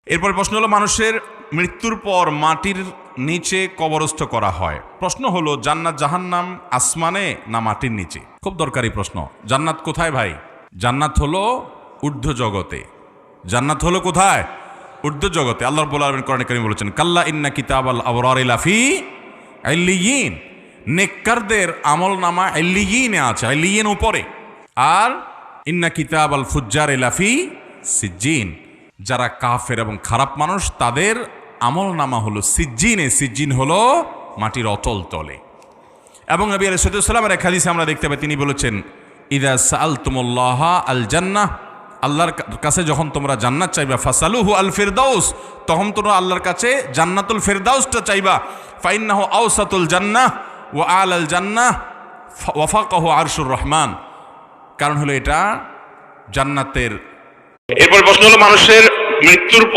এরপর প্রশ্ন হলো, মানুষের মৃত্যুর পর মাটির নিচে কবরস্থ করা হয়। প্রশ্ন হলো, জান্নাত জাহান্নাম আসমানে না মাটির নিচে? খুব দরকারি প্রশ্ন। জান্নাত কোথায় ভাই? জান্নাত হলো ঊর্ধ্ব জগতে। জান্নাত হলো কোথায়? ঊর্ধ্ব জগতে। আল্লাহ রাব্বুল আলামিন কোরআনে কারীমে বলেছেন, কাল্লা ইন্না কিতাবাল আবরারি লাফি ইল্লিয়িন। নেককারদের আমলনামা ইল্লিয়িনে আছে, ইল্লিয়িন উপরে। আর ইন্না কিতাবাল ফুজ্জারি লাফি সিজ্জিন। যারা কাফের এবং খারাপ মানুষ তাদের আমলনামা হলো সিজ্জিনে। সিজ্জিন হলো মাটির অতল তলে। এবং নবী আলাইহিস সালামের এক হাদিসে আমরা দেখতে পাই, তিনি বলেছেন, ইযা সাআলতুমুল্লাহ আল জান্নাহ, আল্লাহর কাছে যখন তোমরা জান্নাত চাইবা, ফাসালুহু আল ফিরদাউস, তখন তোমরা আল্লাহর কাছে জান্নাতুল ফিরদাউসটা চাইবা। ফাইন্নাহু আওসাতুল জান্নাহ ওয়া আলাল জান্নাহ ওয়া ফাকাহু আরশুর রহমান। কারণ হলো এটা জান্নাতের। এরপর প্রশ্ন হলো, মানুষের মৃত্যুর